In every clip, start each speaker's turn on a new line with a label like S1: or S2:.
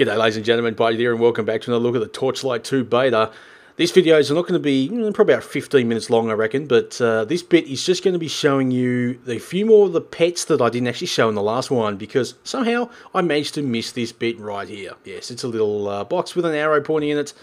S1: G'day ladies and gentlemen, Buddy here, and welcome back to another look at the Torchlight 2 beta. These videos are not going to be probably about 15 minutes long, I reckon, but this bit is just going to be showing you a few more of the pets that I didn't actually show in the last one, because somehow I managed to miss this bit right here. Yes, it's a little box with an arrow pointing in it,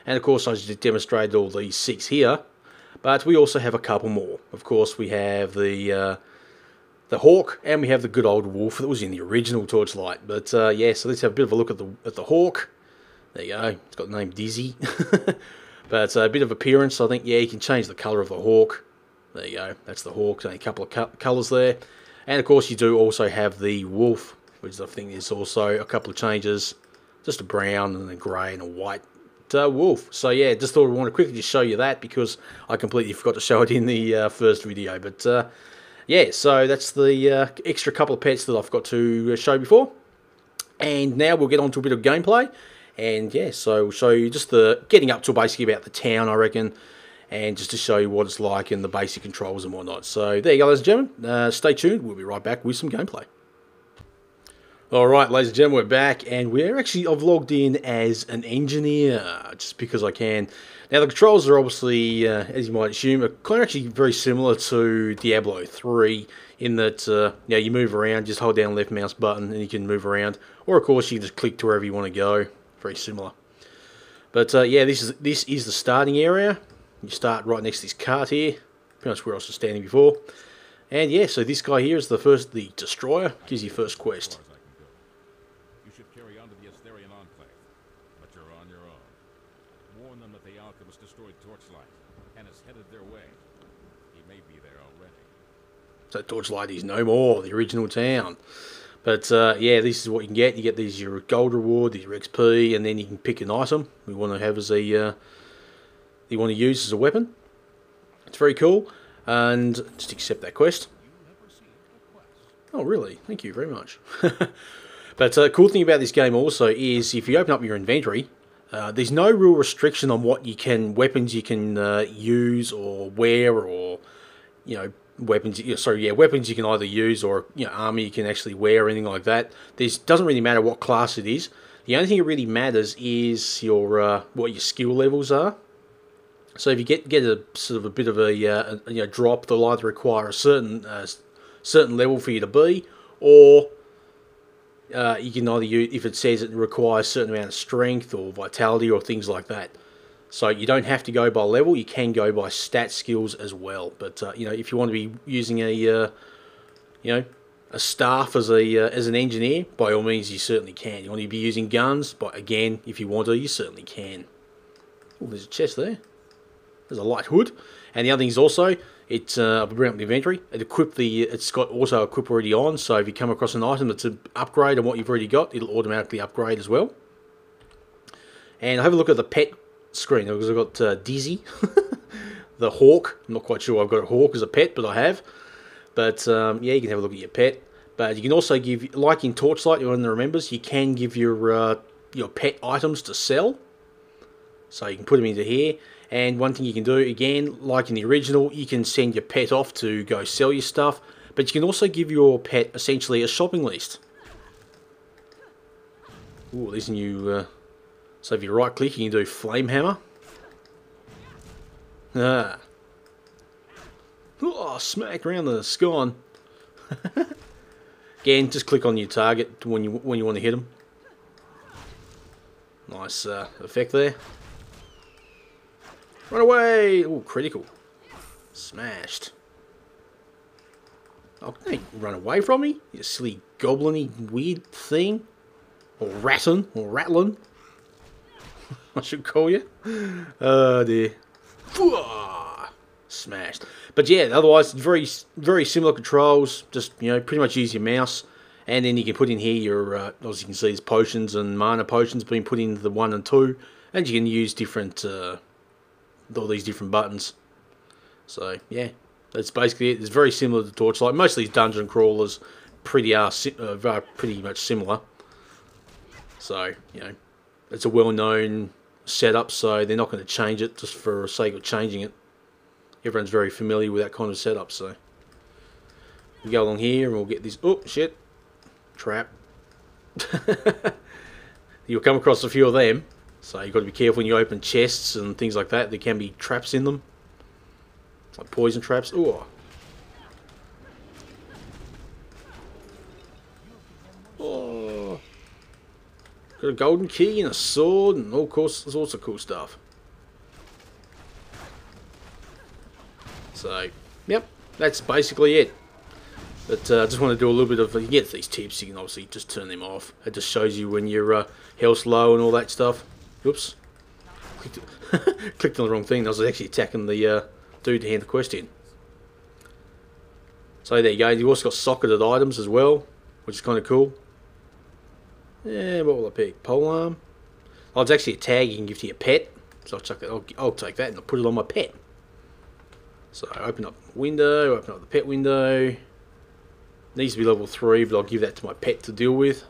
S1: and of course I just demonstrated all these 6 here, but we also have a couple more. Of course we have the hawk, and we have the good old wolf that was in the original Torchlight. But yeah, so let's have a bit of a look at the hawk. There you go. It's got the name Dizzy. But a bit of appearance, I think. Yeah, you can change the colour of the hawk. There you go. That's the hawk. Only a couple of colours there. And of course, you do also have the wolf, which I think is also a couple of changes. Just a brown and a grey and a white wolf. So yeah, just thought I want to quickly just show you that, because I completely forgot to show it in the first video. But yeah, so that's the extra couple of pets that I've got to show before. And now we'll get on to a bit of gameplay. And yeah, so we'll show you just the getting up to basically about the town, I reckon. And just to show you what it's like and the basic controls and whatnot. So there you go, ladies and gentlemen. Stay tuned. We'll be right back with some gameplay. Alright, ladies and gentlemen, we're back. And I've logged in as an engineer, just because I can. Now, the controls are obviously, as you might assume, are kind of actually very similar to Diablo 3, in that you move around, just hold down the left mouse button and you can move around. Or, of course, you can just click to wherever you want to go. Very similar. But, yeah, this is the starting area. You start right next to this cart here, pretty much where I was standing before. And, yeah, so this guy here is the Destroyer, gives you first quest.
S2: Destroyed Torchlight and has headed their way. He may be there already.
S1: So Torchlight is no more, the original town. But yeah, this is what you can get. You get these your gold reward, your XP, and then you can pick an item you want to have as a you want to use as a weapon. It's very cool. And just accept that quest. Oh really? Thank you very much. But the cool thing about this game also is if you open up your inventory, there's no real restriction on what weapons you can use or wear, or weapons. Weapons you can either use, or armor you can actually wear, or anything like that. Doesn't really matter what class it is. The only thing that really matters is your what your skill levels are. So if you get a sort of a bit of a drop, they'll either require a certain level for you to be, or you can either use, if it says it requires a certain amount of strength or vitality or things like that. So you don't have to go by level, you can go by stat skills as well. But if you want to be using a staff as an engineer, by all means you certainly can. You want to be using guns, but again, if you want to, you certainly can. Oh, there's a chest there. There's a light hood, and the other thing is also, I've bring up the inventory. It's got auto equip already on, so if you come across an item that's an upgrade on what you've already got, it'll automatically upgrade as well. And have a look at the pet screen, because I've got Dizzy, the hawk. I'm not quite sure I've got a hawk as a pet, but I have. But yeah, you can have a look at your pet. But you can also give, like in Torchlight, everyone remembers, you can give your pet items to sell. So you can put them into here. And one thing you can do, again, like in the original, you can send your pet off to go sell your stuff, but you can also give your pet essentially a shopping list. Ooh, there's a new, so if you right click, you can do flame hammer. Ah. Oh, smack around the scone. Again, just click on your target when you want to hit them. Nice effect there. Run away! Oh, critical. Smashed. Oh, don't run away from me, you silly goblin-y weird thing. Or rattling. I should call you. Oh dear. Smashed. But yeah, otherwise, very, very similar controls. Just, pretty much use your mouse. And then you can put in here your, as you can see, there's potions and mana potions being put into the 1 and 2. And you can use different, all these different buttons. So yeah, that's basically it. It's very similar to Torchlight. Most of these dungeon crawlers pretty much similar. So it's a well-known setup, so they're not going to change it just for the sake of changing it. Everyone's very familiar with that kind of setup. So we go along here and we'll get this. Oh shit! Trap. you'll come across a few of them. So you've got to be careful when you open chests and things like that. There can be traps in them. Like poison traps. Ooh. Oh. Got a golden key and a sword and all sorts of cool stuff. So, yep, that's basically it. But I just want to do a little bit of, you get these tips, you can obviously just turn them off. It just shows you when your health's low and all that stuff. Oops. Clicked on the wrong thing. I was actually attacking the dude to hand the quest in. So there you go. You've also got socketed items as well, which is kind of cool. Yeah, what will I pick? Polearm. Oh, it's actually a tag you can give to your pet. So I'll take that and I'll put it on my pet. So open up the window, open up the pet window. Needs to be level 3, but I'll give that to my pet to deal with.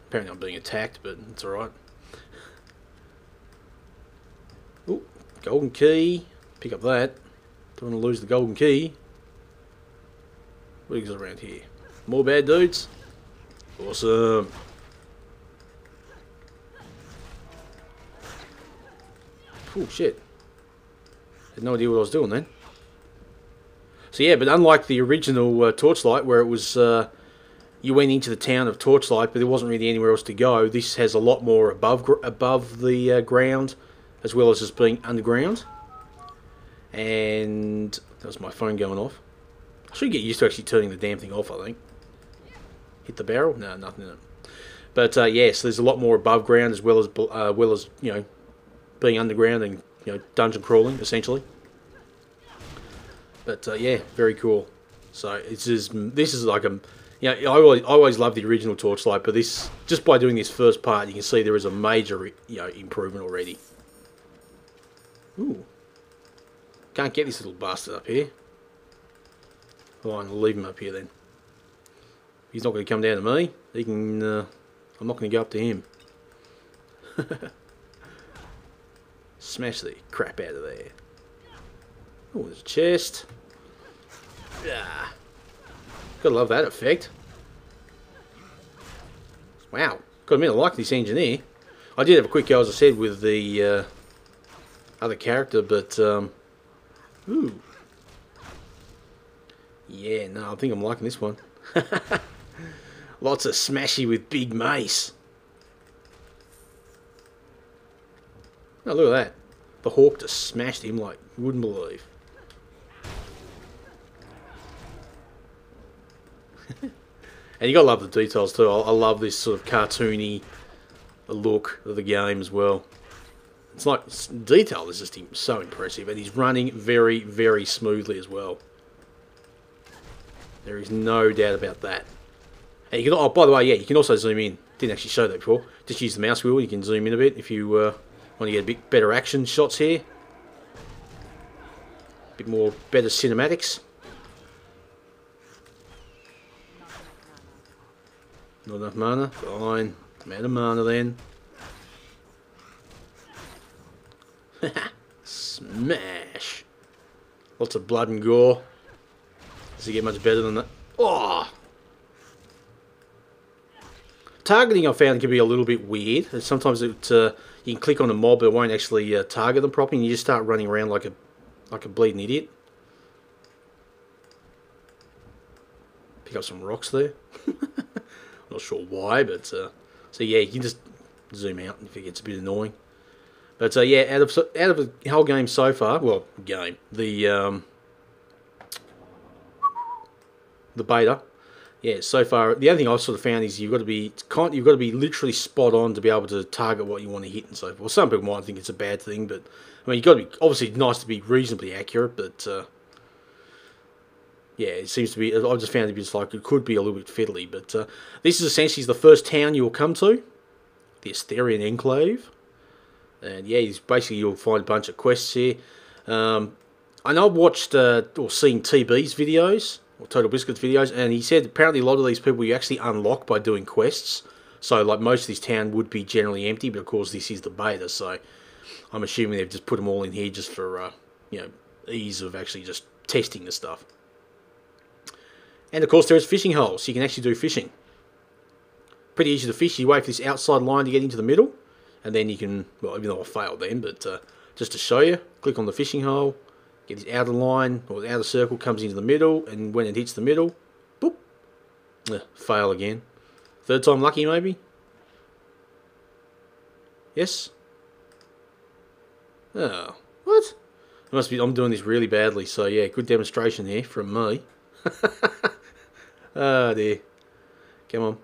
S1: Apparently I'm being attacked, but it's alright. Ooh, golden key. Pick up that. Don't want to lose the golden key. What is around here? More bad dudes? Awesome. Oh shit. Had no idea what I was doing then. So yeah, but unlike the original Torchlight, where it was you went into the town of Torchlight, but there wasn't really anywhere else to go, this has a lot more above the ground, as well as just being underground. And that was my phone going off. I should get used to actually turning the damn thing off, I think. Hit the barrel? No, nothing in it. But yes, there's a lot more above ground, as well as you know, being underground and dungeon crawling essentially. But yeah, very cool. So this is like a, I always loved the original Torchlight, but this, just by doing this first part, you can see there is a major improvement already. Ooh, can't get this little bastard up here. Fine, I'll leave him up here then. He's not going to come down to me. He can. I'm not going to go up to him. Smash the crap out of there. Oh, there's a chest. Yeah. Gotta love that effect. Wow. Got to admit, I like this engineer. I did have a quick go, as I said, with the other character, but ooh. Yeah, no, I think I'm liking this one. Lots of smashy with big mace. Oh, look at that. The hawk just smashed him like you wouldn't believe. And you gotta love the details too. I love this sort of cartoony look of the game as well. It's like, detail is just so impressive, and he's running very, very smoothly as well. There is no doubt about that. And you can, oh, by the way, yeah, you can also zoom in. Didn't actually show that before. Just use the mouse wheel. You can zoom in a bit if you want to get a bit better action shots here. A bit more better cinematics. Not enough mana? Fine. I'm out of mana then. Smash! Lots of blood and gore. Does it get much better than that? Oh! Targeting, I found, can be a little bit weird. Sometimes you can click on a mob, but it won't actually target them properly, and you just start running around like a bleeding idiot. Pick up some rocks there. Not sure why, but so yeah, you can just zoom out if it gets a bit annoying. But yeah, out of the whole game so far, well, the beta, yeah, so far the only thing I've sort of found is you've got to be literally spot on to be able to target what you want to hit and so forth. Well, some people might think it's a bad thing, but I mean, you've got to be, obviously nice to be reasonably accurate, but yeah, it seems to be, I've just found it to be just like, it could be a little bit fiddly, but this is essentially the first town you will come to, the Asterian Enclave, and yeah, basically you'll find a bunch of quests here. I know I've watched or seen TB's videos, or Total Biscuit's videos, and he said apparently a lot of these people you actually unlock by doing quests, so like most of this town would be generally empty, but of course this is the beta, so I'm assuming they've just put them all in here just for, ease of actually just testing the stuff. And of course there's fishing holes, so you can actually do fishing. pretty easy to fish. You wait for this outside line to get into the middle, and then you can, well, even though I failed then, but just to show you, click on the fishing hole, get this outer line, or the outer circle comes into the middle, and when it hits the middle, boop, fail again. Third time lucky, maybe? Yes? Oh, what? It must be, I'm doing this really badly, so yeah, good demonstration here from me. Oh dear. Come on.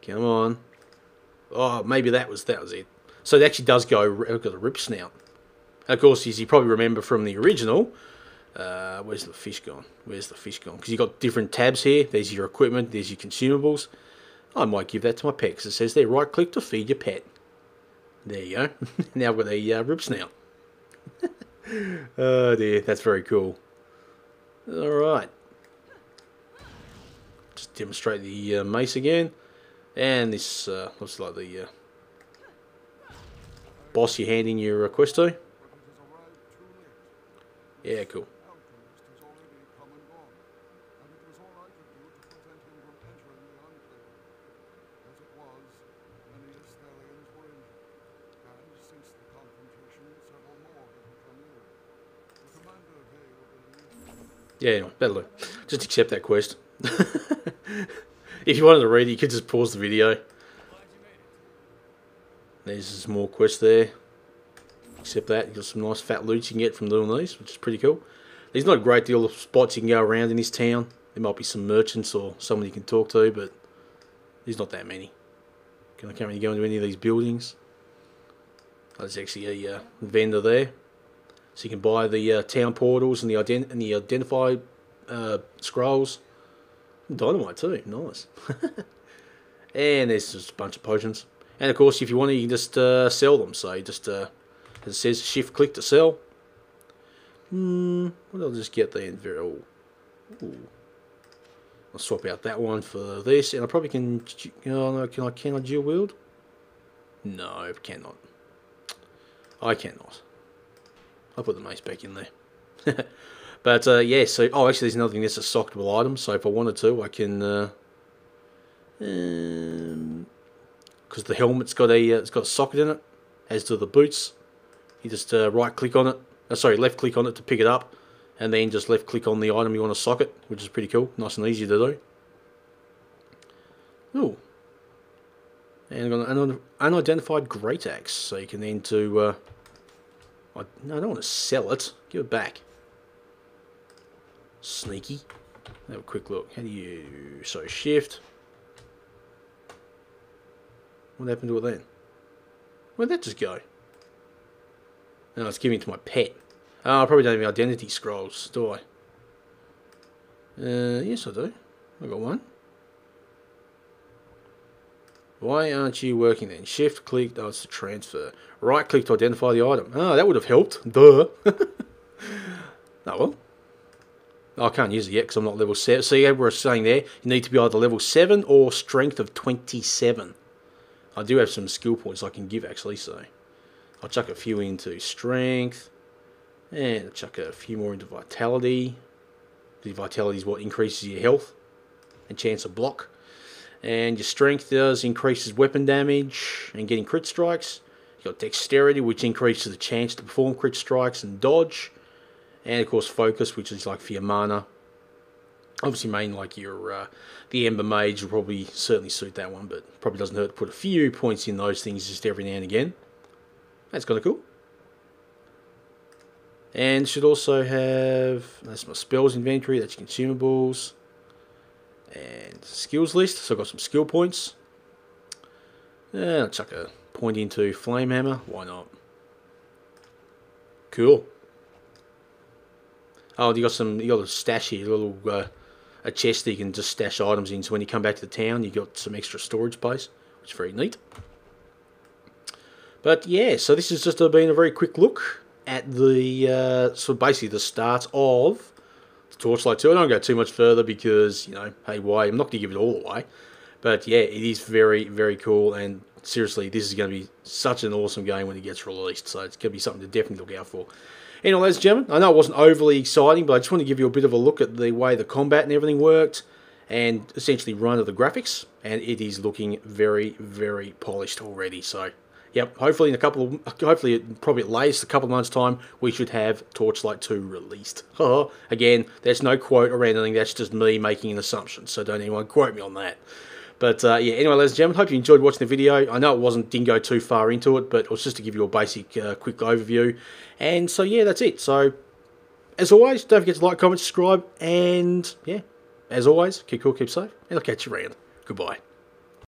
S1: Come on. Oh, maybe that was it. So it actually does go, I've got a rip snout. And of course, as you probably remember from the original, where's the fish gone? Where's the fish gone? Because you've got different tabs here. There's your equipment, there's your consumables. I might give that to my pet because it says there, right click to feed your pet. There you go. Now I've got a rip snout. Oh dear, that's very cool. Alright. Just demonstrate the mace again. And this looks like the boss you're handing your quest to. Yeah, cool. Yeah, no, that'll do. Just accept that quest. If you wanted to read it, you could just pause the video. There's some more quests there. Accept that. You've got some nice fat loot you can get from doing these, which is pretty cool. There's not a great deal of spots you can go around in this town. There might be some merchants or someone you can talk to, but there's not that many. I can't really go into any of these buildings. There's actually a vendor there. So you can buy the town portals and the identify scrolls. Dynamite too, nice. And there's just a bunch of potions. And of course, if you want to, you can just sell them. So you just, as it says, shift click to sell. What I'll just get there. Ooh. I'll swap out that one for this, and I probably can. Oh no, can I dual wield? No, I cannot. I cannot. I'll put the mace back in there. But yeah, so actually, there's another thing. That's a socketable item. So if I wanted to, I can. Because the helmet's got it's got a socket in it, as do the boots. You just right click on it. Left click on it to pick it up, and then just left click on the item you want to socket, which is pretty cool, nice and easy to do. Ooh. And I've got an unidentified great axe, so you can then do. No, I don't want to sell it. Give it back. Sneaky. Have a quick look. How do you? So shift. What happened to it then? Where'd that just go? No, it's giving it to my pet. Oh, I probably don't have any identity scrolls, do I? Yes I do. I got one. Why aren't you working then? Shift click, it's the transfer. Right click to identify the item. Oh, that would have helped. Duh. Oh well. I can't use it yet because I'm not level 7. See, we were saying there, you need to be either level 7 or strength of 27. I do have some skill points I can give actually, so I'll chuck a few into strength, and I'll chuck a few more into vitality. The vitality is what increases your health and chance of block. And your strength does increases weapon damage and getting crit strikes. You've got dexterity, which increases the chance to perform crit strikes and dodge. And of course focus, which is like for your mana. Obviously main like your the Ember Mage will probably certainly suit that one, but probably doesn't hurt to put a few points in those things just every now and again. That's kind of cool. And should also have, that's my spells inventory, that's consumables. And skills list, so I've got some skill points. And I'll chuck a point into Flame Hammer, why not? Cool. Oh, you got a stash here, a little a chest that you can just stash items in, so when you come back to the town you got some extra storage space, which is very neat. But yeah, so this has just been a very quick look at the so basically the start of the Torchlight 2. I don't go too much further because, you know, hey, why? I'm not going to give it all away. But yeah, it is very, very cool, and seriously, this is going to be such an awesome game when it gets released, so it's going to be something to definitely look out for. Anyway, ladies and gentlemen, I know it wasn't overly exciting, but I just want to give you a bit of a look at the way the combat and everything worked, and essentially run of the graphics, and it is looking very, very polished already. So, yep, hopefully probably at latest a couple of months' time, we should have Torchlight 2 released. Again, there's no quote or anything, that's just me making an assumption, so don't anyone quote me on that. But yeah, anyway, ladies and gentlemen, hope you enjoyed watching the video. I know it didn't go too far into it, but it was just to give you a basic quick overview. And so yeah, that's it. So as always, don't forget to like, comment, subscribe, and yeah, as always, keep cool, keep safe, and I'll catch you around. Goodbye.